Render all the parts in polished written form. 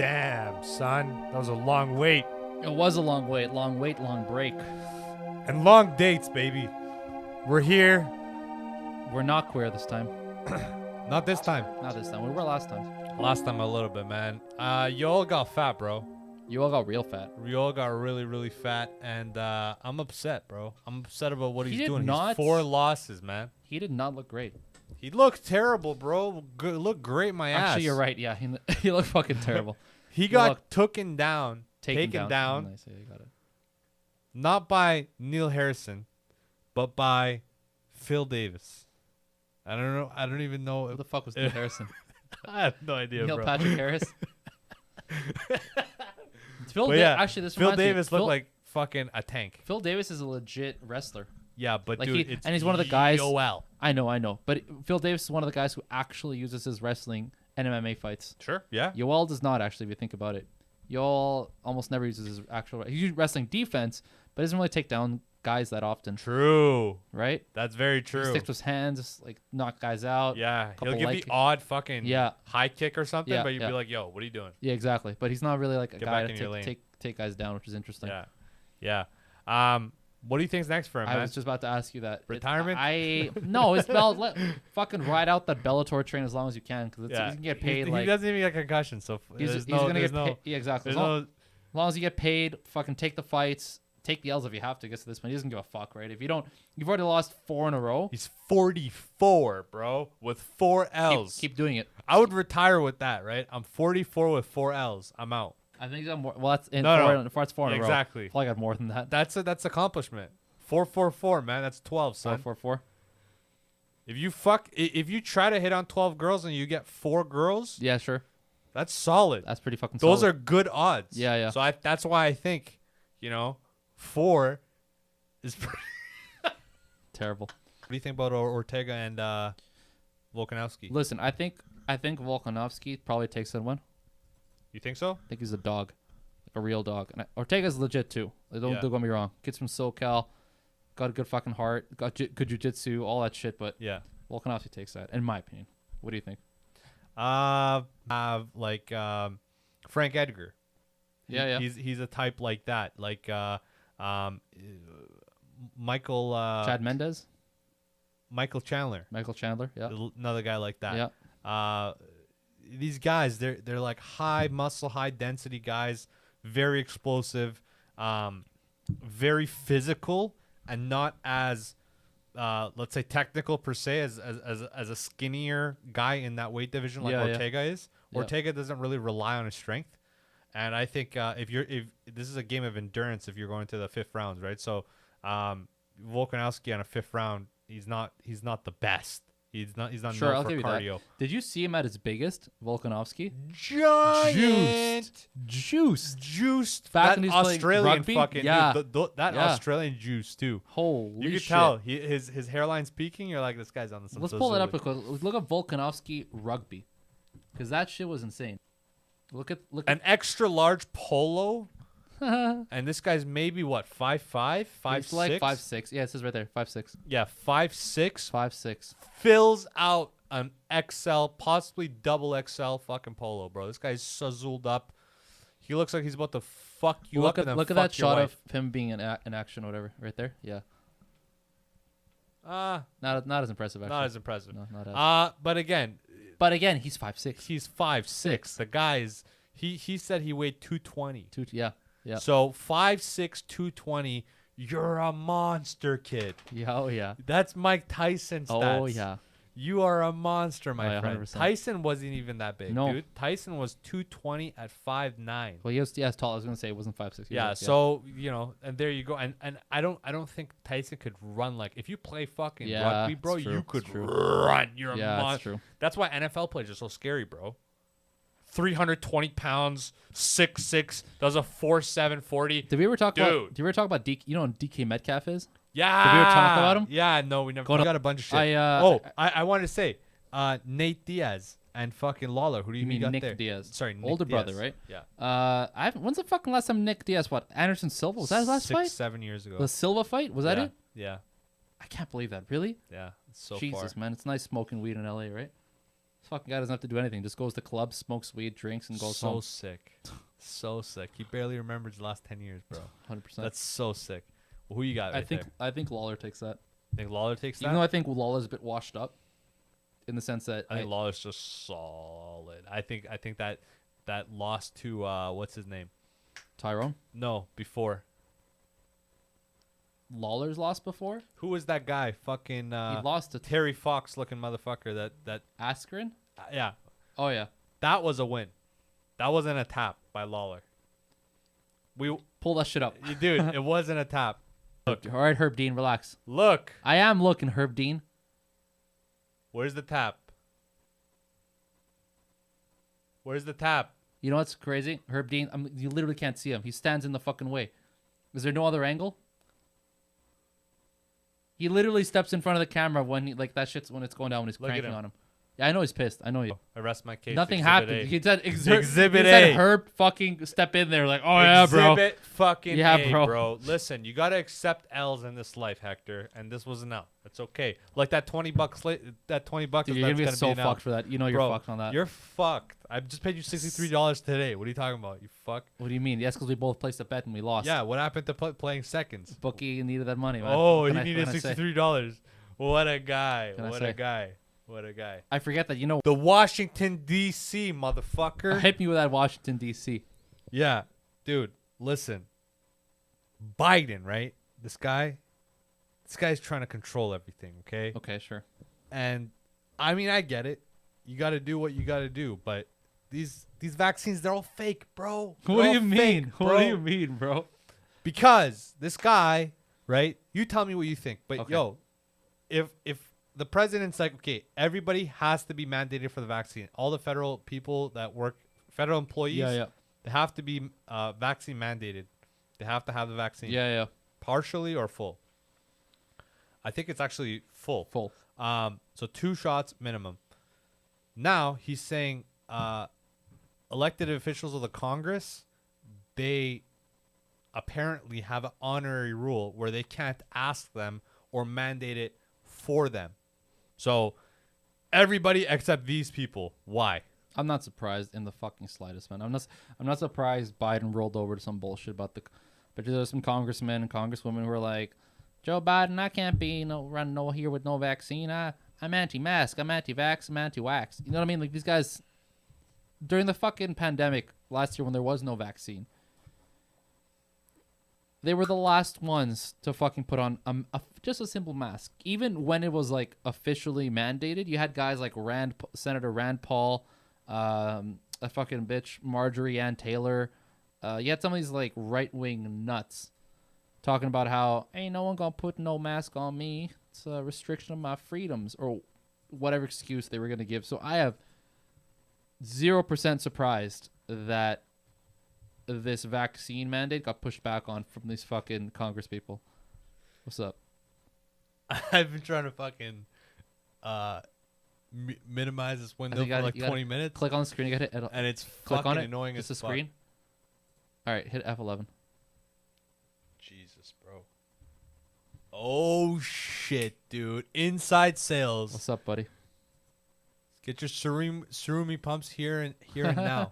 Damn, son. That was a long wait. It was a long wait, long break. And long dates, baby. We're here. We're not queer this time. Not this time. Not this time. We were last time. Last time a little bit, man. You all got fat, bro. You all got real fat. You all got really, really fat. And I'm upset, bro. I'm upset about what he's doing. Not, he's 4 losses, man. He did not look great. He looked terrible, bro. Looked great, my ass. Actually, you're right. Yeah, he looked fucking terrible. He got taken down. Taken down. Nice, yeah, you got it. Not by Neil Harrison, but by Phil Davis. I don't know. I don't even know. Who the fuck was Neil Harrison? I have no idea, Neil bro. Patrick Harris. Actually, this Phil Davis looked like fucking a tank. Phil Davis is a legit wrestler. Yeah, but like dude, it's and he's one of the guys. YOL. I know. But Phil Davis is one of the guys who actually uses his wrestling and MMA fights. Sure, yeah. Yoel does not, actually, if you think about it. Yoel almost never uses his actual. He uses wrestling defense, but doesn't really take down guys that often. True. Right? That's very true. He sticks with his hands, like knock guys out. Yeah, he'll give the odd fucking high kick or something, but you'd be like, "Yo, what are you doing?" Yeah, exactly. But he's not really like a Get guy back to take guys down, which is interesting. Yeah. What do you think's next for him, man? I was just about to ask you that. Retirement? No, it's fucking ride out that Bellator train as long as you can, because you can get paid. He doesn't even get concussion, so he's gonna get paid. Yeah, exactly. As long as you get paid, fucking take the fights, take the L's if you have to. Get to this point, he doesn't give a fuck, right? If you don't, you've already lost 4 in a row. He's 44, bro, with 4 L's. Keep doing it. I would retire with that, right? I'm 44 with 4 L's. I'm out. I think he's got more. Well, that's in that's 4 in a row. Exactly. I feel like I got more than that. That's accomplishment. 444, man. That's 12, son. 444. If you try to hit on 12 girls and you get 4 girls, yeah, sure. That's solid. That's pretty fucking solid. Those are solid. good odds. Yeah. So that's why I think, 4 is pretty terrible. What do you think about Ortega and Volkanovski? Listen, I think Volkanovski probably takes that one. You think so? I think he's a dog, like a real dog. And Ortega's legit too. Don't get me wrong. Kid's from SoCal, got a good fucking heart, got good jiu-jitsu, all that shit. But yeah, Volkanovski takes that, in my opinion. What do you think? Frank Edgar. Yeah. He's a type like that, like Michael. Chad Mendez. Michael Chandler. Yeah. Another guy like that. Yeah. These guys, they're like high muscle, high density guys, very explosive, very physical, and not as let's say technical per se as a skinnier guy in that weight division like Ortega is. Ortega doesn't really rely on his strength, and I think if this is a game of endurance, if you're going to the 5th rounds, right? So Volkanovski on a 5th round, he's not the best. He's not sure, known for cardio. That. Did you see him at his biggest, Volkanovski? Giant juiced. Back that when he's Australian rugby? fucking dude, Australian juice too. Holy you could shit. tell his hairline's peaking. You're like, this guy's on the. Let's pull it up because look at Volkanovski rugby, because that shit was insane. Look at an extra large polo. And this guy's maybe what 5'5", 5'6"? He's like 5'6". Yeah, it says right there, 5'6". Yeah, 5'6". 5'6". Fills out an XL, possibly double XL fucking polo, bro. This guy's suzzled up. He looks like he's about to fuck you up. Look at that shot of him being in action or whatever, right there. Yeah. Not as impressive. Actually. Not as impressive. No, not as. But again, he's 5'6". He's 5'6". The guy's he said he weighed 220. Yeah. So 5'6", 220. You're a monster, kid. Yeah, oh yeah. That's Mike Tyson stats. Oh yeah. You are a monster, my friend. 100%. Tyson wasn't even that big, dude. Tyson was 220 at 5'9". Well, he was tall. I was gonna say it wasn't 5'6". Yeah, so and there you go. And I don't think Tyson could run like if you play fucking rugby, bro. You could run. You're a monster. That's true. That's why NFL players are so scary, bro. 320 pounds, 6'6", does a 4.7 40. Did we ever talk about DK? You know what DK Metcalf is? Yeah. Did we ever talk about him? Yeah, no, we never. We got a bunch of shit. I wanted to say, Nate Diaz and fucking Lawler. Who do you mean? got Nick there? Diaz. Sorry, Nick older Diaz. brother, right? Yeah. When's the fucking last time Nick Diaz fought? Anderson Silva? Was that his last fight? 6-7 years ago. The Silva fight? Was that it? Yeah. I can't believe that. Really? Yeah. It's so Jesus, far. man. It's nice smoking weed in LA, right? This fucking guy doesn't have to do anything. Just goes to clubs, smokes weed, drinks, and goes home. So sick. So sick. He barely remembers the last 10 years, bro. 100%. That's so sick. Well, who you got right there? I think Lawler takes that. Think Lawler takes that? Even though I think Lawler's a bit washed up, in the sense that I think Lawler's just solid. I think that loss to what's his name? Tyrone. No, before. Lawler's lost before. Who was that guy? Fucking He lost to Terry Fox looking motherfucker. That Askren. Yeah. Oh yeah. That was a win. That wasn't a tap by Lawler. We pull that shit up, dude. It wasn't a tap. Look. All right, Herb Dean, relax. Look. I am looking, Herb Dean. Where's the tap? Where's the tap? You know what's crazy? Herb Dean, you literally can't see him. He stands in the fucking way. Is there no other angle? He literally steps in front of the camera when he, like that shit's when it's going down when he's cranking on him. Yeah, I know he's pissed. I know you. I rest my case. Nothing Exhibit happened. A. He said Exhibit he A. said Herb fucking step in there like, oh yeah, bro. Exhibit fucking yeah, A, bro. Listen, you gotta accept L's in this life, Hector, and this was an L. It's okay. Like that $20. That $20. Dude, you're gonna be so fucked for that. You know you're fucked on that. You're fucked. I just paid you $63 today. What are you talking about? You fuck. What do you mean? Yes, because we both placed a bet and we lost. Yeah. What happened to playing seconds? Bookie needed that money, man. Oh, he needed $63. What a guy. What a guy. What a guy. I forget that, you know. The Washington, D.C., motherfucker. Hit me with that Washington, D.C. Yeah. Dude, listen. Biden, right? This guy's trying to control everything, okay? Okay, sure. And, I mean, I get it. You got to do what you got to do. But these vaccines, they're all fake, bro. What do you mean? What do you mean, bro? Because this guy, right? You tell me what you think. But, okay. yo, if the president's like, okay, everybody has to be mandated for the vaccine. All the federal people that work, federal employees, they have to be vaccine mandated. They have to have the vaccine. Yeah. Partially or full? I think it's actually full. Full. So 2 shots minimum. Now he's saying elected officials of the Congress, they apparently have an honorary rule where they can't ask them or mandate it for them. So everybody except these people. Why? I'm not surprised in the fucking slightest, man. I'm not surprised Biden rolled over to some bullshit about but there's some congressmen and congresswomen who are like, Joe Biden, I can't be run here with no vaccine. I'm anti-mask, I'm anti-vax, I'm anti-wax. You know what I mean? Like these guys during the fucking pandemic last year when there was no vaccine, they were the last ones to fucking put on just a simple mask. Even when it was like officially mandated, you had guys like Senator Rand Paul, a fucking bitch Marjorie Ann Taylor. You had some of these like right-wing nuts talking about how ain't no one gonna put no mask on me. It's a restriction of my freedoms or whatever excuse they were gonna give. So I have 0% surprised that this vaccine mandate got pushed back on from these fucking Congress people. What's up? I've been trying to fucking minimize this window for like 20 minutes. Click on the screen. You got to hit and it's click fucking on it. annoying as the fuck. Screen. All right, hit F11. Jesus, bro. Oh shit, dude! Inside sales. What's up, buddy? Get your surumi pumps here and now.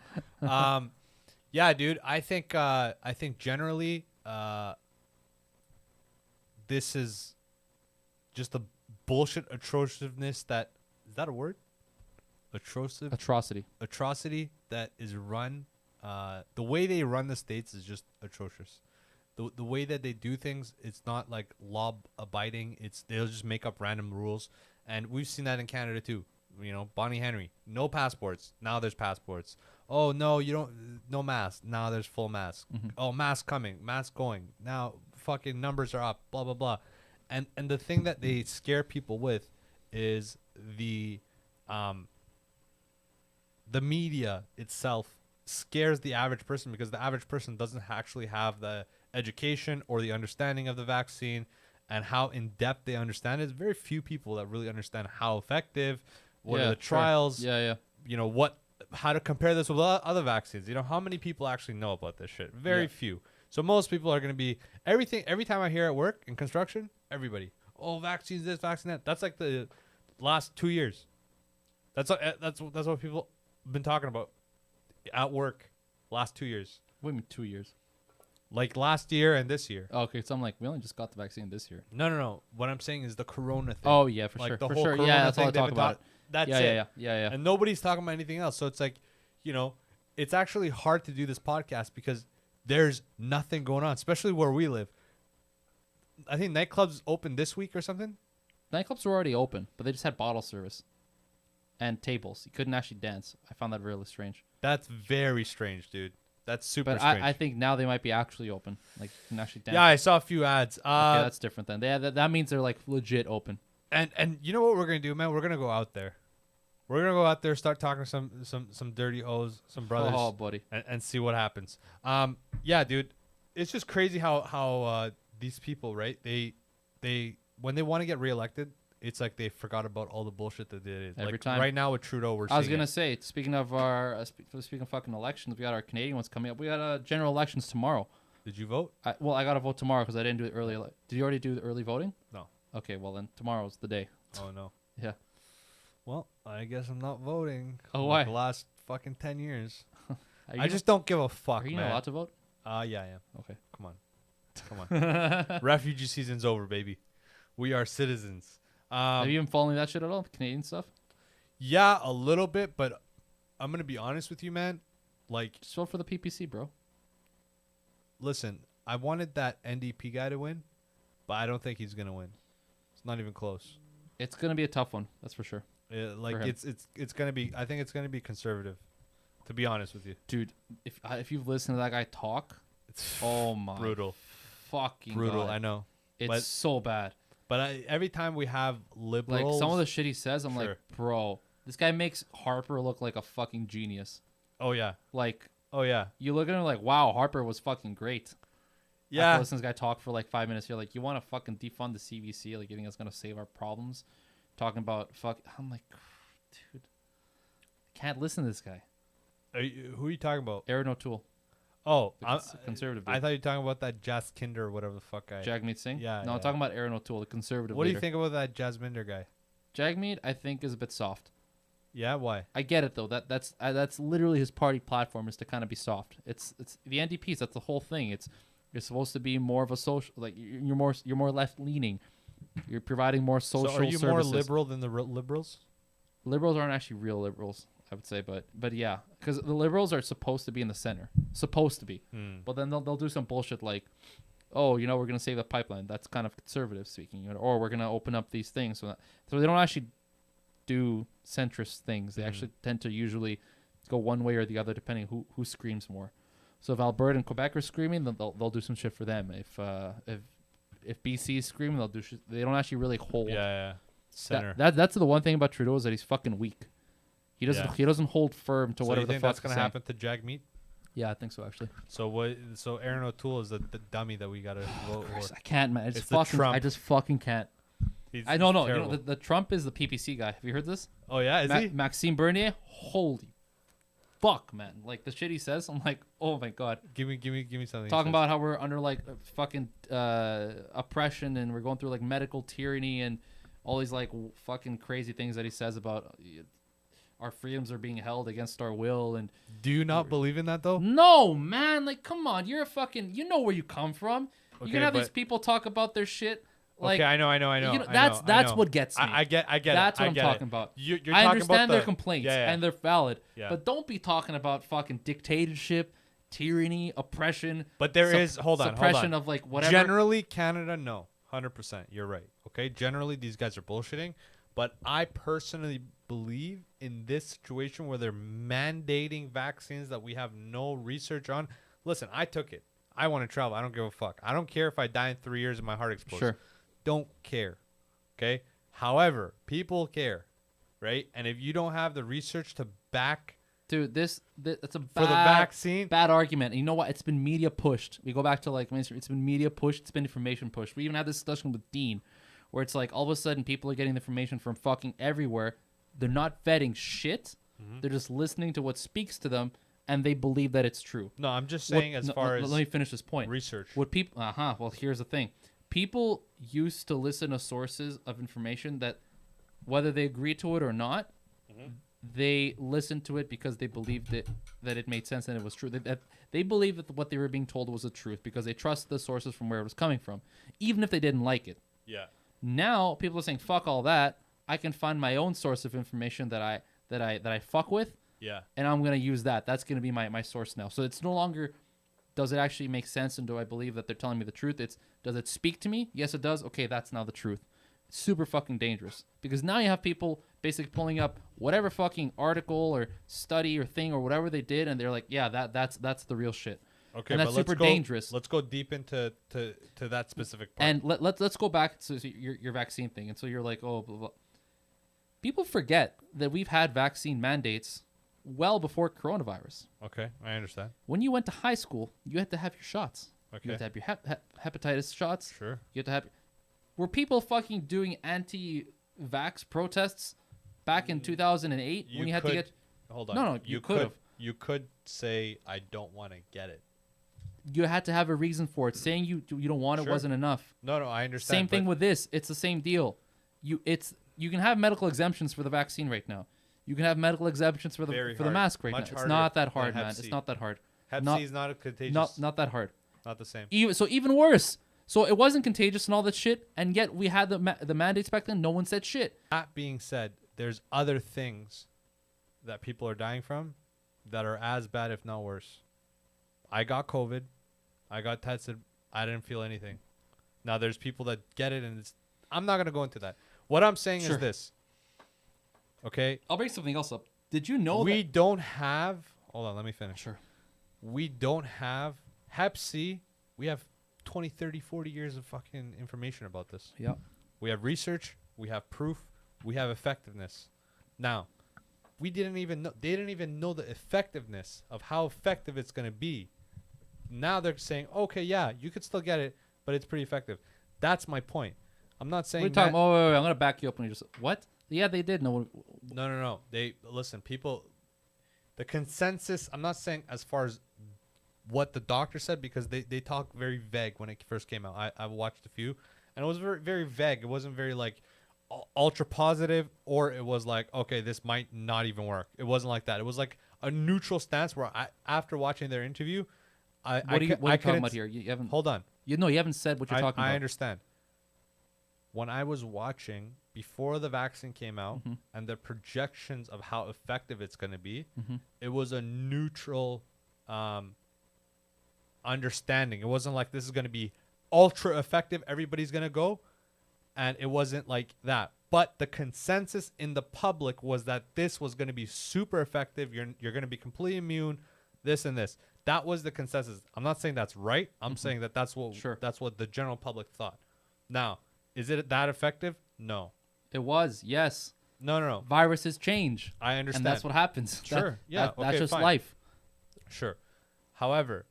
Yeah, dude. I think generally, this is just the bullshit atrociousness that is that a word? Atrocity that is run. The way they run the states is just atrocious. The way that they do things, it's not like law abiding. They'll just make up random rules, and we've seen that in Canada too. You know, Bonnie Henry, no passports. Now there's passports. Oh no, you don't. No mask. Now there's full mask. Mm-hmm. Oh, mask coming, mask going. Now fucking numbers are up. Blah blah blah. And the thing that they scare people with is the media itself scares the average person because the average person doesn't actually have the education or the understanding of the vaccine and how in depth they understand it. There's very few people that really understand how effective. What are the trials? Sure. Yeah. You know how to compare this with other vaccines. You know how many people actually know about this shit? Very few. So most people are going to be every time I hear at work in construction, everybody, oh, vaccines this, vaccine that. That's like the last 2 years. That's what people have been talking about at work last 2 years. What do you mean 2 years? Like last year and this year. Oh, okay, so I'm like, we only just got the vaccine this year. No. What I'm saying is the corona thing. Oh yeah, for like sure. The For whole sure. corona Yeah, that's thing all I talk about. That's it. it. Yeah. And nobody's talking about anything else. So it's like, it's actually hard to do this podcast because there's nothing going on, especially where we live. I think nightclubs open this week or something. Nightclubs were already open, but they just had bottle service and tables. You couldn't actually dance. I found that really strange. That's very strange, dude. That's super but strange. I think now they might be actually open. Like, you can actually dance. Yeah, I saw a few ads. Okay, that's different then. That means they're like legit open. And you know what we're going to do, man? We're going to go out there. We're going to go out there, start talking to some dirty O's, some brothers. Oh, buddy. And see what happens. Yeah, dude. It's just crazy how these people, right? They when they want to get reelected, it's like they forgot about all the bullshit that they did. Every time. Right now with Trudeau, I was going to say, speaking of speaking of fucking elections, we got our Canadian ones coming up. We got general elections tomorrow. Did you vote? I got to vote tomorrow because I didn't do it early. Did you already do the early voting? No. Okay, well then tomorrow's the day. Oh, no. Yeah. Well, I guess I'm not voting. Oh, why? The last fucking 10 years. I just don't give a fuck, Are you man. not allowed to vote? Yeah, I am. Okay. Come on. Refugee season's over, baby. We are citizens. Have you been following that shit at all? Canadian stuff? Yeah, a little bit, but I'm going to be honest with you, man. Like, just vote for the PPC, bro. Listen, I wanted that NDP guy to win, but I don't think he's going to win. It's not even close. It's going to be a tough one, that's for sure. It's going to be, I think it's going to be conservative, to be honest with you. Dude, if you've listened to that guy talk, it's brutal. Fucking brutal, God. I know. It's so bad. But every time we have liberals, like some of the shit he says, I'm like, bro, this guy makes Harper look like a fucking genius. Oh yeah. Like, oh yeah. You look at him like, wow, Harper was fucking great. Yeah. After listening to this guy talk for like 5 minutes, you're like, you want to fucking defund the CBC? Like, you think it's gonna save our problems? Talking about I'm like, dude, I can't listen to this guy. Who are you talking about? Aaron O'Toole. Oh, conservative dude. I thought you were talking about that Jaskinder or whatever the fuck guy. Jagmeet Singh? Yeah. No, I'm talking about Aaron O'Toole, the conservative What leader. do you think about that Jasminder guy? Jagmeet, I think, is a bit soft. Yeah, why? I get it though. That's literally his party platform, is to kind of be soft. It's the NDPs. That's the whole thing. You're supposed to be more of a social, like you're more left leaning. You're providing more social services. So are you more liberal than the liberals? Liberals aren't actually real liberals, I would say, but yeah, because the liberals are supposed to be in the center, supposed to be, but then they'll do some bullshit like, oh, we're gonna save the pipeline. That's kind of conservative speaking, or we're gonna open up these things. So they don't actually do centrist things. They actually tend to usually go one way or the other depending who screams more. So if Alberta and Quebec are screaming, then they'll do some shit for them. If BC is screaming, they'll do shit. They don't actually really hold. Yeah. Center. That's the one thing about Trudeau, is that he's fucking weak. He doesn't hold firm to whatever the fuck that's gonna happen to Jagmeet? Yeah, I think so actually. So Aaron O'Toole is the dummy that we gotta vote for. I can't, man. I just fucking can't. I don't know. The Trump is the PPC guy. Have you heard this? Oh yeah, is he? Maxime Bernier. Holy fuck, man! Like the shit he says, I'm like, oh my God. Give me something. Talking about how we're under like fucking oppression, and we're going through like medical tyranny and all these like fucking crazy things that he says about our freedoms are being held against our will. And do you not believe in that though? No, man. Like, come on. You're a fucking. You know where you come from. Okay, you can have these people talk about their shit. Like, okay, I know. That's what gets me. I get that's it. what I'm talking about. You're I talking understand about their complaints, and they're valid. Yeah. But don't be talking about fucking dictatorship, tyranny, oppression. But there is suppression of like whatever. Generally, Canada, no, 100%. You're right. Okay, generally these guys are bullshitting. But I personally believe in this situation where they're mandating vaccines that we have no research on. Listen, I took it. I want to travel. I don't give a fuck. I don't care if I die in 3 years and my heart explodes. Sure. Don't care. Okay? However, people care, right? And if you don't have the research to back... Dude, that's a for the vaccine, bad argument. And you know what? It's been media pushed. We go back to like mainstream. It's been media pushed. It's been information pushed. We even had this discussion with Dean, where it's like all of a sudden people are getting information from fucking everywhere. They're not vetting shit. They're just listening to what speaks to them, and they believe that it's true. No, I'm just saying as far as... Let me finish this point. Research. What people... Well, here's the thing. People used to listen to sources of information that, whether they agree to it or not, they listened to it because they believed that it made sense and it was true. That they believed that what they were being told was the truth because they trust the sources from where it was coming from, even if they didn't like it. Yeah. Now people are saying, fuck all that. I can find my own source of information that I fuck with. Yeah. And I'm going to use that. That's going to be my source now. So it's no longer, does it actually make sense and do I believe that they're telling me the truth? It's, does it speak to me? Yes, it does. Okay, that's now the truth. It's super fucking dangerous because now you have people basically pulling up whatever fucking article or study or thing or whatever they did, and they're like, yeah, that's the real shit. Okay, and that's super dangerous. Let's go deep into that specific part. And let's go back to your vaccine thing. And so you're like, oh, blah, blah. People forget that we've had vaccine mandates well before coronavirus. Okay, I understand. When you went to high school, you had to have your shots. Okay. You had to have your hepatitis shots. Sure. You had to have. Were people fucking doing anti-vax protests back in 2008 when you had to get? Hold on. No, you could have. You could say I don't want to get it. You had to have a reason for it. Saying you don't want it wasn't enough. No, I understand. Same thing with this. It's the same deal. You can have medical exemptions for the vaccine right now. You can have medical exemptions for the mask right now. It's not that hard, man. It's not that hard. Hep C is not contagious. Not that hard. Not the same. Even worse. So it wasn't contagious and all that shit, and yet we had the mandates back then. No one said shit. That being said, there's other things that people are dying from that are as bad, if not worse. I got COVID. I got tested. I didn't feel anything. Now there's people that get it, and I'm not gonna go into that. What I'm saying is this. Okay. I'll bring something else up. Did you know we don't have? Hold on, let me finish. Sure. We don't have Hep C. We have 20, 30, 40 years of fucking information about this. Yeah. We have research. We have proof. We have effectiveness. Now, they didn't even know the effectiveness of how effective it's going to be. Now they're saying, okay, yeah, you could still get it, but it's pretty effective. That's my point. I'm not saying We're talking, wait, I'm going to back you up when you just, what? Yeah, they did. No. Listen, people, the consensus, I'm not saying as far as what the doctor said, because they talk very vague when it first came out. I watched a few, and it was very, very vague. It wasn't very like ultra positive, or it was like, okay, this might not even work. It wasn't like that. It was like a neutral stance where after watching their interview, what are you talking about here? You haven't. Hold on. You haven't said what you're talking about. I understand. When I was watching before the vaccine came out and the projections of how effective it's going to be, it was a neutral understanding. It wasn't like this is going to be ultra effective, everybody's going to go, and it wasn't like that. But the consensus in the public was that this was going to be super effective. You're going to be completely immune, this and this. That was the consensus. I'm not saying that's right. I'm saying that that's what the general public thought. Now, is it that effective? No. It was, yes. No. Viruses change. I understand. And that's what happens. Sure. That's just life. Sure. However,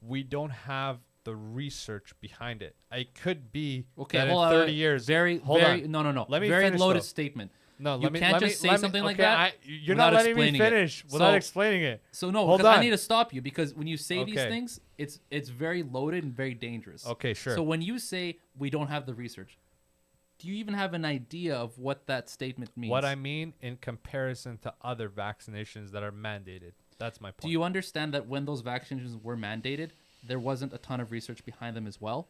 we don't have the research behind it. It could be that in 30 years. No. Let me very finish, loaded though. statement. No, you can't just say something like that. You're not letting me finish without explaining it. So no, because I need to stop you, because when you say these things, it's very loaded and very dangerous. Okay, sure. So when you say we don't have the research, do you even have an idea of what that statement means? What I mean in comparison to other vaccinations that are mandated. That's my point. Do you understand that when those vaccinations were mandated, there wasn't a ton of research behind them as well?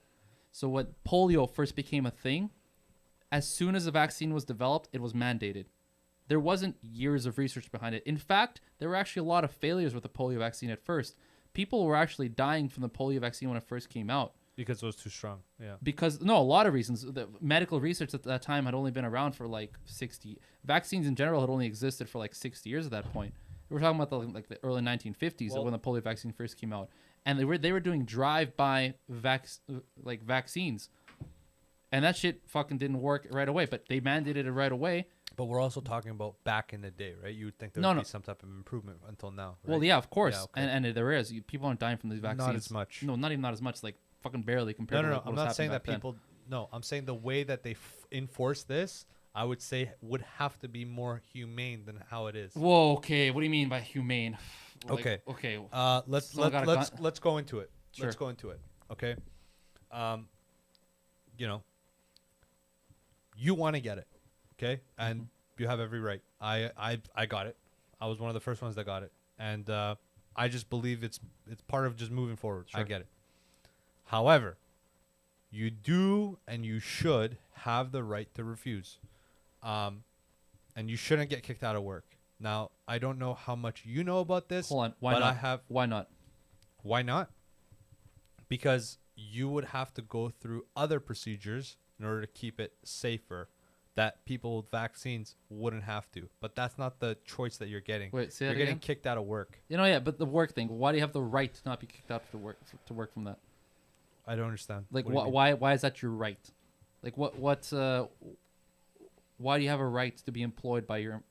So when polio first became a thing, as soon as a vaccine was developed, it was mandated. There wasn't years of research behind it. In fact, there were actually a lot of failures with the polio vaccine at first. People were actually dying from the polio vaccine when it first came out. Because it was too strong. Yeah. A lot of reasons. The medical research at that time had only been around for like 60. Vaccines in general had only existed for like 60 years at that point. We're talking about the early 1950s when the polio vaccine first came out, and they were doing drive-by vaccines, and that shit fucking didn't work right away. But they mandated it right away. But we're also talking about back in the day, right? You would think there would be some type of improvement until now. Right? Well, yeah, of course, and there is. People aren't dying from these vaccines. Not as much. No, not as much. Like fucking barely compared. No. To what I'm was not saying that then. people. No, I'm saying the way that they enforce this, I would say, would have to be more humane than how it is. Whoa, okay. What do you mean by humane? Okay. Let's go into it. Sure. Let's go into it. Okay. You want to get it, okay? And have every right. I got it. I was one of the first ones that got it, and I just believe it's part of just moving forward. Sure. I get it. However, you do and you should have the right to refuse, and you shouldn't get kicked out of work. Now, I don't know how much you know about this. Hold on. Why not? Why not? Why not? Because you would have to go through other procedures in order to keep it safer that people with vaccines wouldn't have to. But that's not the choice that you're getting. Wait, say you're that getting again? kicked out of work. Yeah, but the work thing. Why do you have the right to not be kicked out to work from that? I don't understand. Like, why is that your right? Like, why do you have a right to be employed by your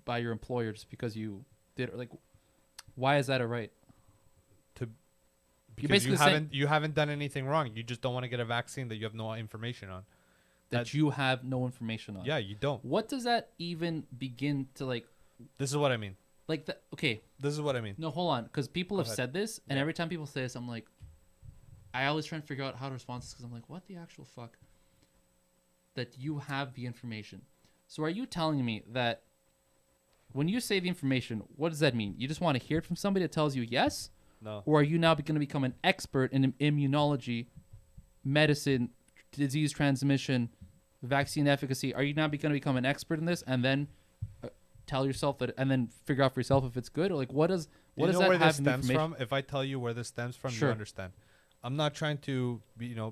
employer just because you did? Like, why is that a right? Because you haven't done anything wrong. You just don't want to get a vaccine that you have no information on. That you have no information on. Yeah, you don't. What does that even begin to like? This is what I mean. Like okay. This is what I mean. No, hold on, because people have said this, and every time people say this, I'm like, I always try and figure out how to respond to this because I'm like, what the actual fuck? That you have the information. So are you telling me that when you say the information, what does that mean? You just want to hear it from somebody that tells you yes? No. Or are you now going to become an expert in immunology, medicine, disease transmission, vaccine efficacy? Are you now going to become an expert in this and then tell yourself that, and then figure out for yourself if it's good? Or like, what does that where have this stems from? If I tell you where this stems from, sure. You understand. I'm not trying to,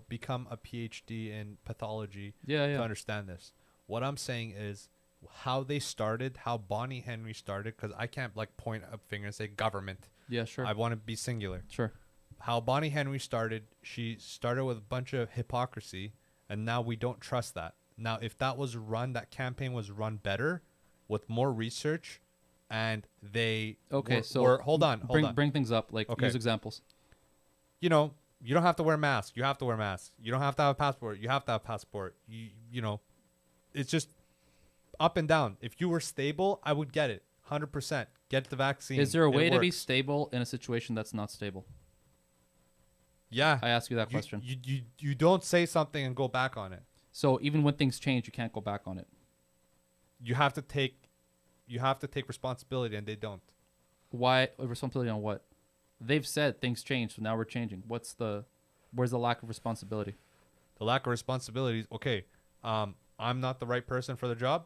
become a PhD in pathology to understand this. What I'm saying is how they started, how Bonnie Henry started, because I can't like point a finger and say government. Yeah, sure. I want to be singular. Sure. How Bonnie Henry started, she started with a bunch of hypocrisy, and now we don't trust that. Now, if that campaign was run better with more research, and they hold on. Bring things up, like use examples. You don't have to wear masks. You have to wear masks. You don't have to have a passport. You have to have a passport. It's just up and down. If you were stable, I would get it. 100%. Get the vaccine. Is there a way to be stable in a situation that's not stable? Yeah. I ask you that question. You don't say something and go back on it. So even when things change, you can't go back on it. You have to take responsibility, and they don't. Why responsibility on what? They've said things change, so now we're changing. Where's the lack of responsibility? The lack of responsibility is okay. I'm not the right person for the job.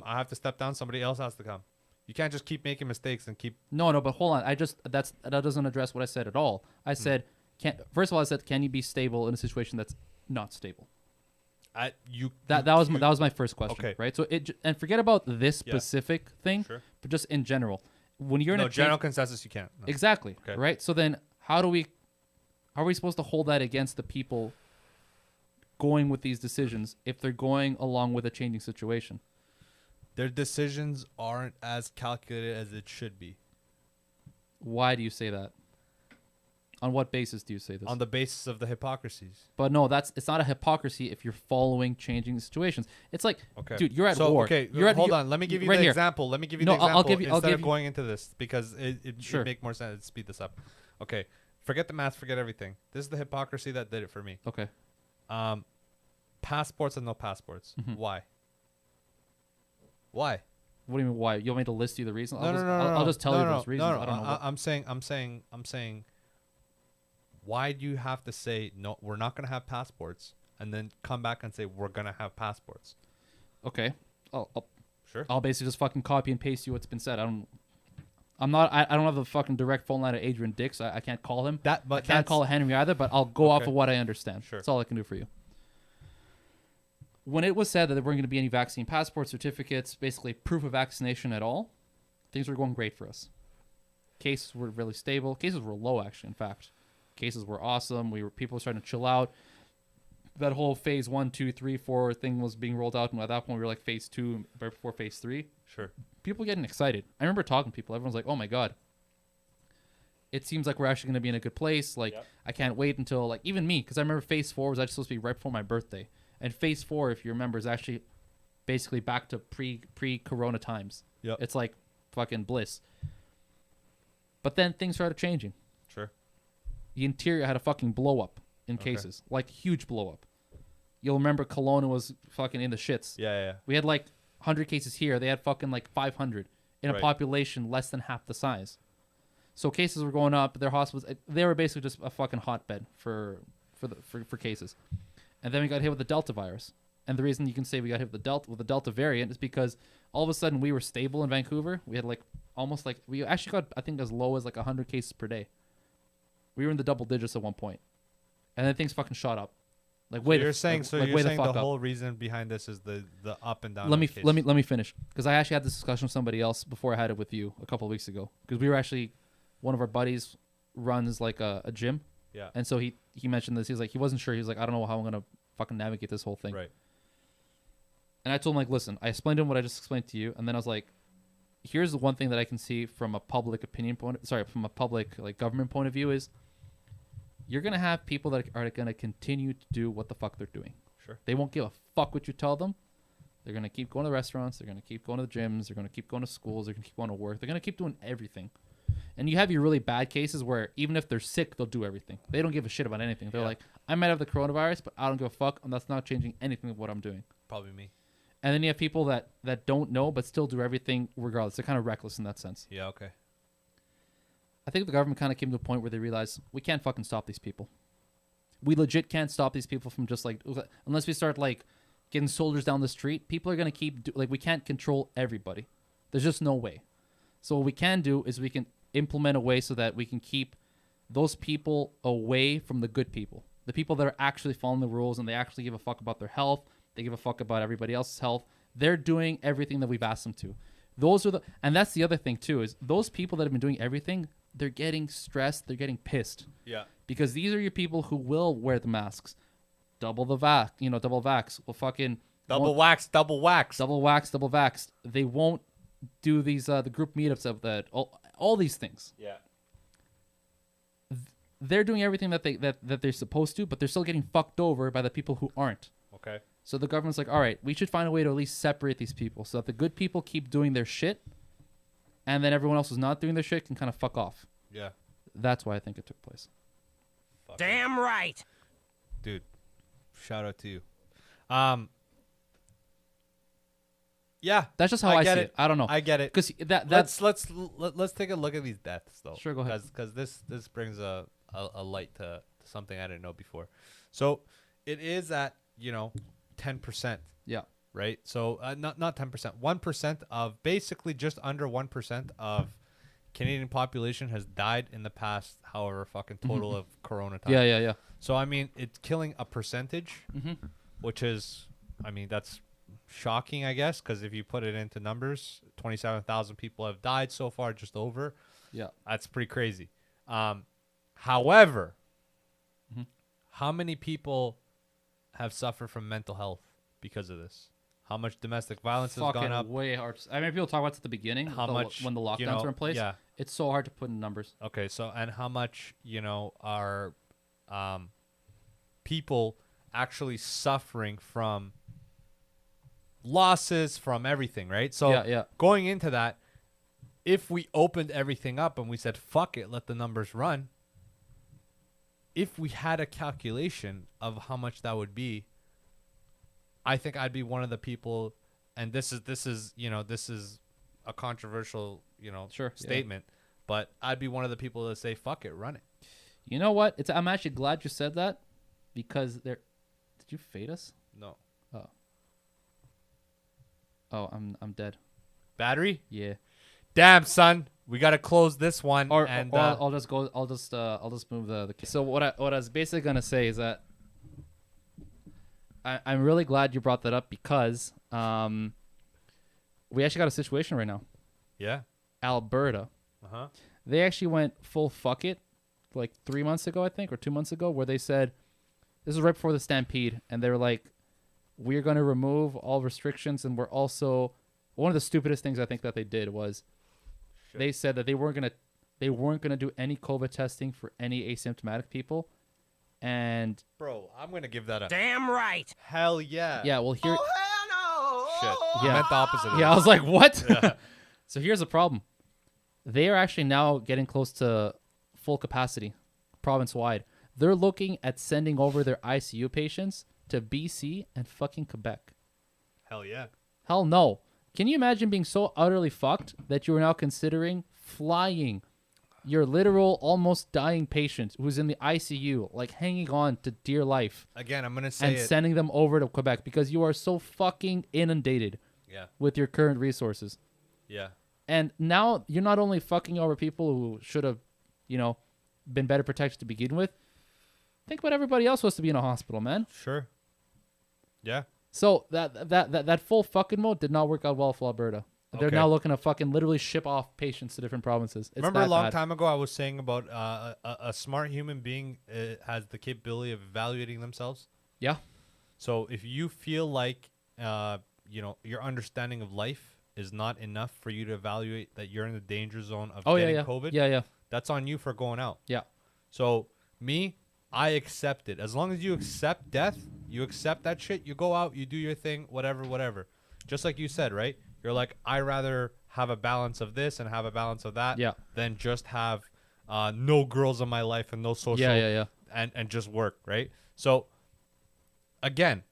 I have to step down. Somebody else has to come. You can't just keep making mistakes and keep. No, but hold on. That doesn't address what I said at all. I said, first of all, I said, can you be stable in a situation that's not stable? That was my first question. Okay. Right. So and forget about this specific thing, but just in general, when you're in a general consensus, you can't. No. Exactly. Okay. Right. So then, how are we supposed to hold that against the people going with these decisions if they're going along with a changing situation? Their decisions aren't as calculated as it should be. Why do you say that? On what basis do you say this? On the basis of the hypocrisies. But no, it's not a hypocrisy if you're following changing situations. It's like, dude, you're at war. Okay, hold on. Let me give you the example. Let me give you the example instead of going into this because it should make more sense. Speed this up. Okay, forget the math. Forget everything. This is the hypocrisy that did it for me. Okay. Passports and no passports. Mm-hmm. Why? Why? What do you mean why? You want me to list you the reason? I'll just tell you those reasons. No. I don't know. I'm saying. Why do you have to say no? We're not going to have passports, and then come back and say we're going to have passports? Okay. Sure. I'll basically just fucking copy and paste you what's been said. I don't have the fucking direct phone line of Adrian Dix. I can't call him. I can't call Henry either. But I'll go off of what I understand. Sure. That's all I can do for you. When it was said that there weren't going to be any vaccine passport certificates, basically proof of vaccination at all, things were going great for us. Cases were really stable. Cases were low, actually, in fact. Cases were awesome. People were starting to chill out. That whole phase 1, 2, 3, 4 thing was being rolled out. And at that point, we were like phase 2, right before phase 3. Sure. People getting excited. I remember talking to people. Everyone's like, oh, my God. It seems like we're actually going to be in a good place. Like, I can't wait until, like, even me, because I remember phase 4 was actually supposed to be right before my birthday. And phase 4, if you remember, is actually basically back to pre-corona times. Yep. It's like fucking bliss. But then things started changing. Sure. The interior had a fucking blow up in cases. Like, huge blow up. You'll remember Kelowna was fucking in the shits. Yeah. We had like 100 cases here. They had fucking like 500 in a population less than half the size. So cases were going up. Their hospitals, they were basically just a fucking hotbed for cases. And then we got hit with the Delta virus. And the reason you can say we got hit with the Delta variant is because all of a sudden we were stable in Vancouver. We had like almost like we actually got, I think, as low as like 100 cases per day. We were in the double digits at one point, and then things fucking shot up. Like wait, you're saying the whole reason behind this is the up and down. Let me finish, because I actually had this discussion with somebody else before I had it with you a couple of weeks ago, because we were actually, one of our buddies runs like a gym. Yeah. And so he mentioned this. He's like, he wasn't sure. He was like, I don't know how I'm gonna fucking navigate this whole thing. Right. And I told him, like, listen, I explained to him what I just explained to you, and then I was like, here's the one thing that I can see from a public from a public like government point of view is, you're gonna have people that are gonna continue to do what the fuck they're doing. Sure. They won't give a fuck what you tell them. They're gonna keep going to restaurants. They're gonna keep going to the gyms. They're gonna keep going to schools. They're gonna keep going to work. They're gonna keep doing everything. And you have your really bad cases where even if they're sick, they'll do everything. They don't give a shit about anything. They're like, I might have the coronavirus, but I don't give a fuck, and that's not changing anything of what I'm doing. Probably me. And then you have people that don't know but still do everything regardless. They're kind of reckless in that sense. Yeah, okay. I think the government kind of came to a point where they realized we can't fucking stop these people. We legit can't stop these people from just like, unless we start like getting soldiers down the street, people are going to keep, we can't control everybody. There's just no way. So what we can do is we can implement a way so that we can keep those people away from the good people. The people that are actually following the rules and they actually give a fuck about their health. They give a fuck about everybody else's health. They're doing everything that we've asked them to. And that's the other thing too, is those people that have been doing everything, they're getting stressed. They're getting pissed. Yeah. Because these are your people who will wear the masks. Double vax. Well, fucking double wax. They won't do these the group meetups of that. All these things. Yeah. They're doing everything that they're supposed to, but they're still getting fucked over by the people who aren't. Okay. So the government's like, all right, we should find a way to at least separate these people so that the good people keep doing their shit, and then everyone else who's not doing their shit can kind of fuck off. Yeah. That's why I think it took place. Damn right. Dude, shout out to you. Yeah, that's just how I see it. I don't know. I get it. Because let's take a look at these deaths though. Sure, go ahead. Because this brings a light to something I didn't know before. So it is at 10%. Yeah. Right. So not 10%. 1% of basically just under 1% of Canadian population has died in the past, however fucking total of Corona time. Yeah. So I mean, it's killing a percentage, which is, I mean, that's shocking, I guess, because if you put it into numbers, 27,000 people have died so far, just over. Yeah, that's pretty crazy. However, how many people have suffered from mental health because of this? How much domestic violence has gone up? Way hard. I mean, people talk about it at the beginning. How much when the lockdowns were in place? Yeah, it's so hard to put in numbers. Okay, so and how much are people actually suffering from losses, from everything, right? So going into that, if we opened everything up and we said fuck it, let the numbers run, if we had a calculation of how much that would be, I think I'd be one of the people, and this is a controversial statement, but I'd be one of the people that say fuck it, run it. You know what? I'm actually glad you said that, because did you fade us? No. Oh, I'm dead. Battery? Yeah. Damn, son. We gotta close this one. Or I'll just go. I'll just move the. So what I was basically gonna say is that I'm really glad you brought that up, because we actually got a situation right now. Yeah. Alberta. They actually went full fuck it like 3 months ago, I think, or 2 months ago, where they said, this was right before the stampede, and they were like, we're going to remove all restrictions, and we're also, one of the stupidest things I think that they did was they said that they weren't going to do any COVID testing for any asymptomatic people. And bro, I'm going to give that a damn right. Hell yeah. Yeah, well here shit. Yeah. I meant the opposite of I was like, what? Yeah. So here's the problem. They are actually now getting close to full capacity province-wide. They're looking at sending over their ICU patients to BC and fucking Quebec. Hell yeah. Hell no. Can you imagine being so utterly fucked that you are now considering flying your literal almost dying patient who's in the ICU, like hanging on to dear life? Again, I'm going to say sending them over to Quebec because you are so fucking inundated with your current resources. Yeah. And now you're not only fucking over people who should have, been better protected to begin with. Think about everybody else who has to be in a hospital, man. Sure. Yeah. So that full fucking mode did not work out well for Alberta. They're now looking to fucking literally ship off patients to different provinces. Remember a long time ago I was saying about a smart human being has the capability of evaluating themselves? Yeah. So if you feel like your understanding of life is not enough for you to evaluate that you're in the danger zone of getting COVID, that's on you for going out. Yeah. So I accept it. As long as you accept death, you accept that shit, you go out, you do your thing, whatever. Just like you said, right? You're like, I rather have a balance of this and have a balance of that than just have no girls in my life and no social and just work, right? So again,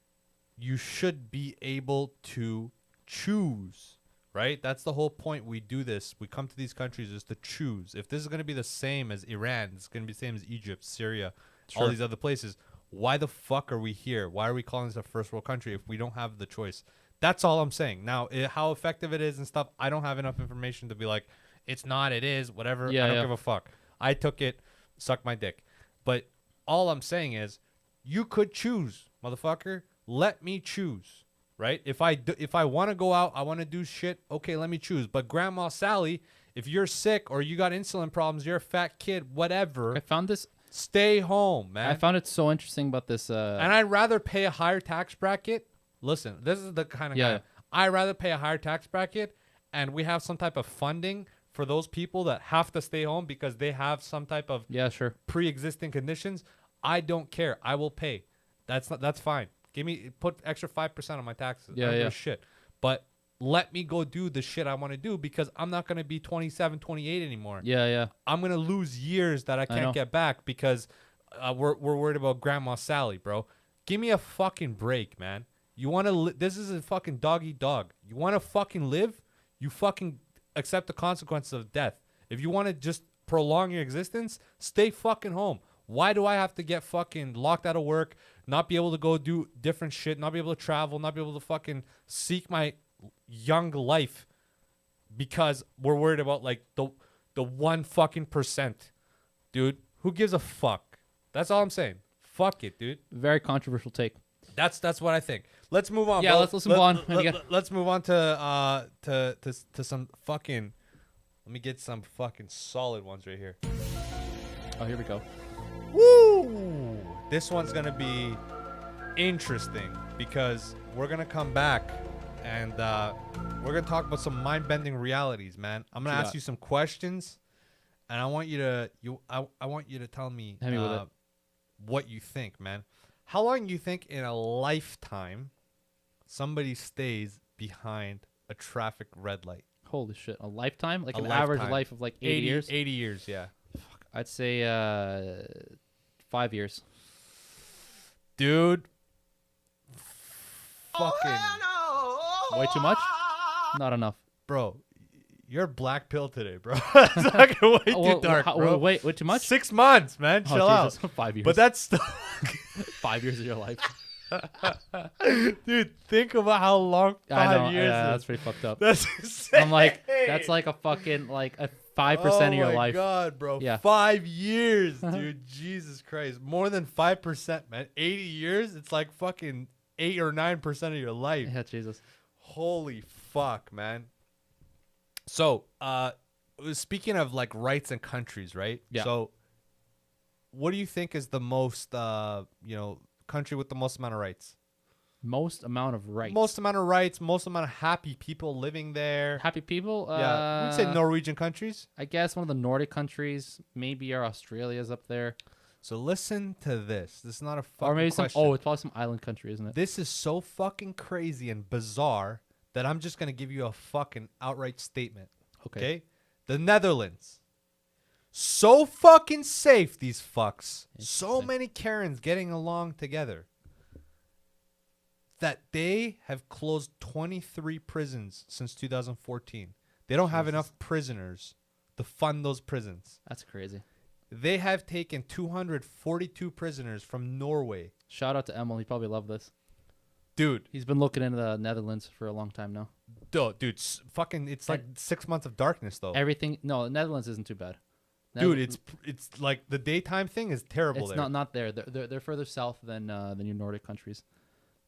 you should be able to choose, right? That's the whole point. We do this. We come to these countries is to choose. If this is going to be the same as Iran, it's going to be the same as Egypt, Syria, all these other places. Why the fuck are we here? Why are we calling this a first world country if we don't have the choice? That's all I'm saying. Now, how effective it is and stuff, I don't have enough information to be like, it's not, it is, whatever. I don't give a fuck. I took it, suck my dick. But all I'm saying is, you could choose, motherfucker. Let me choose, right? If I want to go out, I want to do shit, okay, let me choose. But Grandma Sally, if you're sick or you got insulin problems, you're a fat kid, whatever. I found this. Stay home, man. I found it so interesting about this. And I'd rather pay a higher tax bracket. Listen, this is the kind of guy. I'd rather pay a higher tax bracket and we have some type of funding for those people that have to stay home because they have some type of pre-existing conditions. I don't care. I will pay. That's fine. Put extra 5% on my taxes. Shit. But let me go do the shit I want to do because I'm not going to be 27, 28 anymore. I'm going to lose years that I can't get back because we're worried about Grandma Sally, bro. Give me a fucking break, man. You want to this is a fucking dog eat dog. You want to fucking live? You fucking accept the consequences of death. If you want to just prolong your existence, stay fucking home. Why do I have to get fucking locked out of work, not be able to go do different shit, not be able to travel, not be able to fucking seek my young life because we're worried about like the 1 fucking percent? Dude, who gives a fuck? That's all I'm saying. Fuck it, dude. Very controversial take. That's what I think. Let's move on. Yeah, bro. let's move on. Let's move on to some fucking. Let me get some fucking solid ones right here. Oh, here we go. Woo! This one's gonna be interesting because we're gonna come back and we're gonna talk about some mind-bending realities, man. I'm gonna ask you some questions, and I want you to tell me what you think, man. How long do you think in a lifetime somebody stays behind a traffic red light? Holy shit. A lifetime? Like an average life of like 80 years? 80 years, yeah. Fuck. I'd say 5 years. Dude. Fucking. Way too much? Not enough. Bro, you're black pill today, bro. It's like way too dark, bro. Wait, too much? 6 months, man. Chill out. 5 years. But that's still 5 years of your life. Dude, think about how long 5 years is. Yeah, that's pretty fucked up. That's insane. I'm like, that's like a fucking, like a 5% of your life. Oh my God, bro. Yeah. 5 years, dude. Jesus Christ. More than 5%, man. 80 years, it's like fucking 8 or 9% of your life. Yeah, Jesus. Holy fuck, man. So, speaking of like rights and countries, right? Yeah. So, what do you think is the most, country with the most amount of rights? Most amount of rights. Most amount of rights, most amount of happy people living there. Happy people? Yeah. We'd say Norwegian countries. I guess one of the Nordic countries. Maybe our Australia's up there. So listen to this. This is not a fucking or maybe question. it's probably some island country, isn't it? This is so fucking crazy and bizarre that I'm just going to give you a fucking outright statement. Okay? The Netherlands. So fucking safe, these fucks. So many Karens getting along together. that they have closed 23 prisons since 2014. They don't have enough prisoners to fund those prisons. That's crazy. They have taken 242 prisoners from Norway. Shout out to Emil. He probably loved this. Dude. He's been looking into the Netherlands for a long time now. Dude, fucking, it's like 6 months of darkness, though. Everything. No, the Netherlands isn't too bad. Dude, it's like the daytime thing is terrible. It's not there. They're further south than your Nordic countries.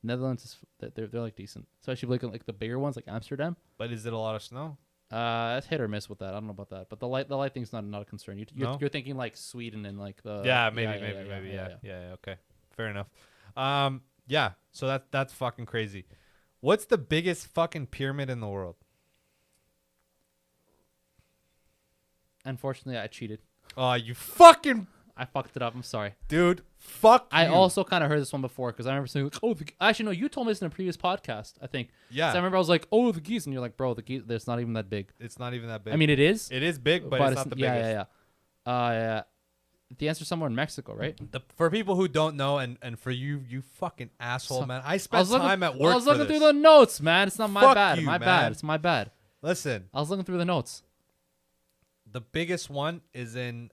Netherlands is they're like decent, especially like the bigger ones like Amsterdam. But is it a lot of snow? It's hit or miss with that. I don't know about that, but the light thing's not a concern. You're thinking like Sweden and like the maybe. Okay, fair enough. Yeah. So that's fucking crazy. What's the biggest fucking pyramid in the world? Unfortunately, I cheated. Oh, you fucking... I fucked it up. I'm sorry. Dude, fuck I you. also kind of heard this one before because I remember saying, like, actually, no, you told me this in a previous podcast, I think. Yeah. So I remember I was like, oh, the geese. And you're like, bro, the geese, it's not even that big. It's not even that big. I mean, it is. It is big, but it's not the biggest. Yeah. The answer's somewhere in Mexico, right? For people who don't know, and for you fucking asshole, man. I spent time at work. I was looking through the notes, man. It's not my Fuck bad. you, My man. bad. It's my bad. Listen. I was looking through the notes. The biggest one is in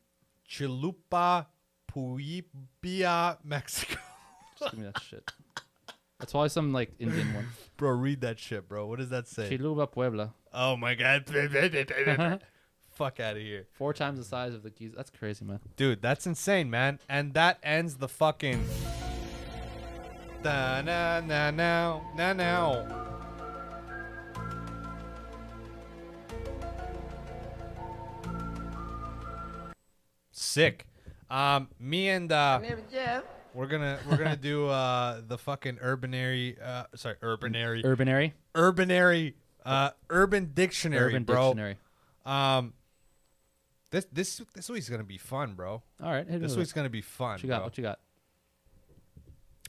Chilupa, Puebla, Mexico. Just give me that shit. That's probably some like Indian one. Bro, read that shit, bro. What does that say? Chiluba, Puebla. Oh my god. Fuck out of here. 4 times the size of the geese. That's crazy, man. Dude, that's insane, man. And that ends the fucking... now. Sick. Me and we're gonna do the fucking urban dictionary, bro. Dictionary. This week's gonna be fun, bro. All right, this week's gonna be fun. What you got? Bro. What you got?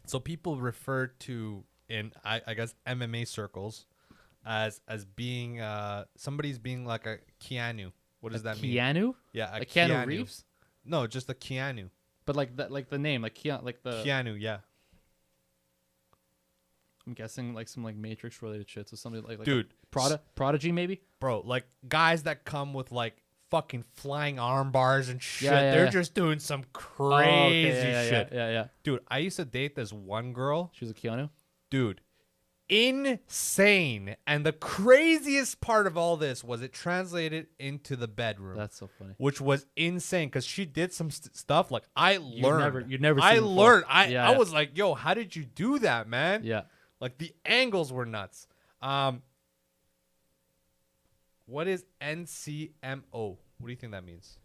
So people refer to in I guess MMA circles as being somebody's being like a Keanu. What does that mean? Keanu? Yeah, like Keanu Reeves? No, just a Keanu. But like the name, like Keanu, yeah. I'm guessing like some like Matrix related shit. So something like dude, Prodigy maybe. Bro, like guys that come with like fucking flying arm bars and shit. They're just doing some crazy shit. Yeah. Dude, I used to date this one girl. She was a Keanu. Dude, insane. And the craziest part of all this was it translated into the bedroom. That's so funny. Which was insane because she did some stuff like I learned. You'd never. I learned. I was like, yo, how did you do that, man? Yeah. Like the angles were nuts. What is NCMO? What do you think that means?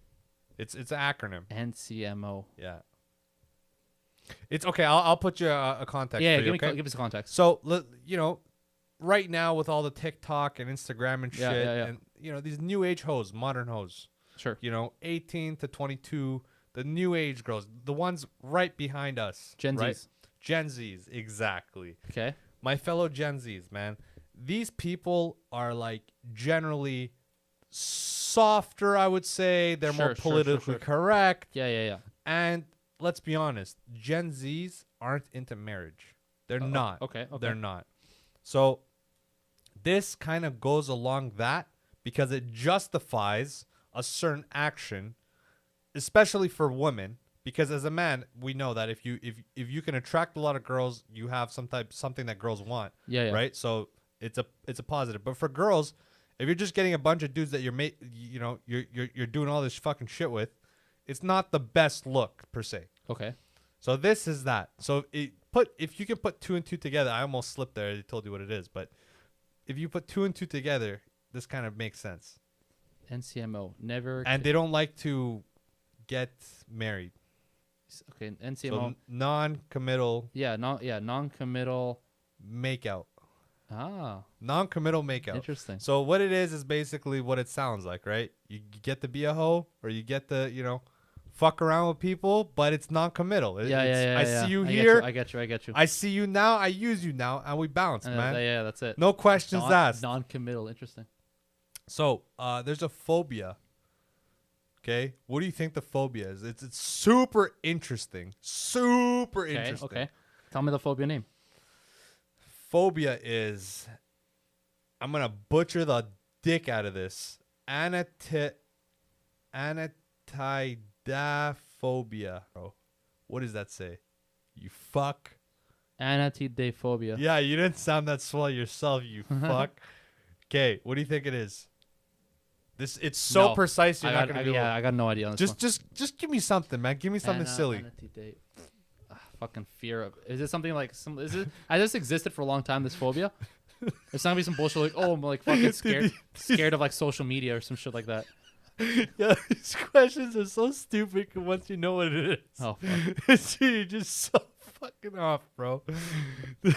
It's an acronym. NCMO. Yeah. It's okay. I'll put you a context. Yeah, for you, give us a context. So right now with all the TikTok and Instagram and shit, and these new age hoes, modern hoes. Sure. 18 to 22, the new age girls, the ones right behind us. Gen right? Zs. Gen Zs, exactly. Okay. My fellow Gen Zs, man. These people are like generally softer, I would say. They're more politically correct. Yeah. And let's be honest, Gen Zs aren't into marriage. They're not. Okay. They're not. So this kind of goes along that because it justifies a certain action, especially for women. Because as a man, we know that if you can attract a lot of girls, you have something that girls want. Yeah. Right. So it's a positive. But for girls, if you're just getting a bunch of dudes that you're doing all this fucking shit with, it's not the best look per se. Okay. So this is that. So if you can put 2 and 2 together, I almost slipped there. I told you what it is, but if you put 2 and 2 together, this kind of makes sense. NCMO never. And they don't like to get married. Okay, NCMO. So non-committal. Yeah, non-committal. Makeout. Ah. Non-committal makeout. Interesting. So what it is basically what it sounds like, right? You get to be a hoe, or you get to, fuck around with people, but it's non-committal. I see you here. I get you. I see you now. I use you now, and we bounce, man. Yeah, that's it. No questions asked. Non-committal. Interesting. So, there's a phobia. Okay, what do you think the phobia is? It's super interesting. Super interesting. Okay. Tell me the phobia name. phobia is, I'm going to butcher the dick out of this. Anatidaphobia. Bro, what does that say? You fuck. Anatidaphobia. Yeah, you didn't sound that swell yourself, you fuck. Okay, what do you think it is? It's so precise. You're not gonna be. I got no idea on this one. Just give me something, man. Give me something silly. Fucking fear of. Is it something like some? Is it? Has this existed for a long time? This phobia. It's not gonna be some bullshit like, oh, I'm like fucking scared of like social media or some shit like that. Yeah, these questions are so stupid once you know what it is. Oh, fuck. You're just so fucking off, bro.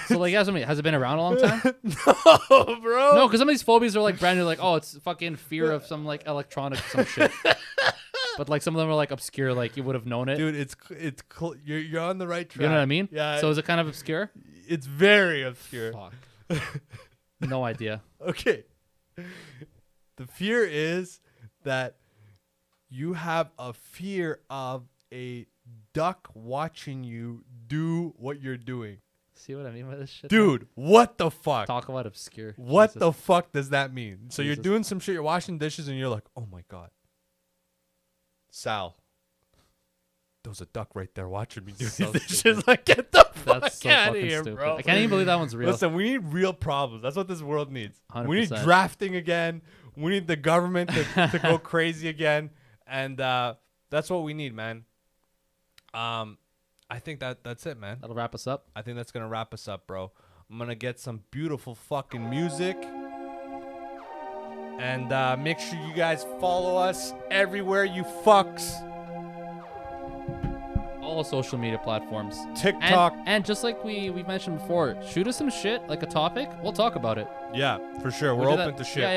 So like, has it been around a long time? No, bro. No, because some of these phobias are like brand new. Like, oh, it's fucking fear of some like electronic some shit. But like some of them are like obscure. Like you would have known it, dude. You're on the right track. You know what I mean? Yeah. So is it kind of obscure? It's very obscure. Fuck. No idea. Okay. The fear is that you have a fear of a duck watching you do what you're doing. See what I mean by this shit? Dude, what the fuck? Talk about obscure. What the fuck does that mean? So you're doing some shit, you're washing dishes, and you're like, oh my God. Sal, there's a duck right there watching me do these dishes. Like, get the fuck out of here, stupid. bro. I can't even believe that one's real. Listen, we need real problems. That's what this world needs. 100%. We need drafting again. We need the government to go crazy again. And that's what we need, man. I think that's it, man. That'll wrap us up. I think that's going to wrap us up, bro. I'm going to get some beautiful fucking music. And make sure you guys follow us everywhere, you fucks. All social media platforms. TikTok. And just like we mentioned before, shoot us some shit, like a topic. We'll talk about it. Yeah, for sure. We're open to shit. Yeah, yeah.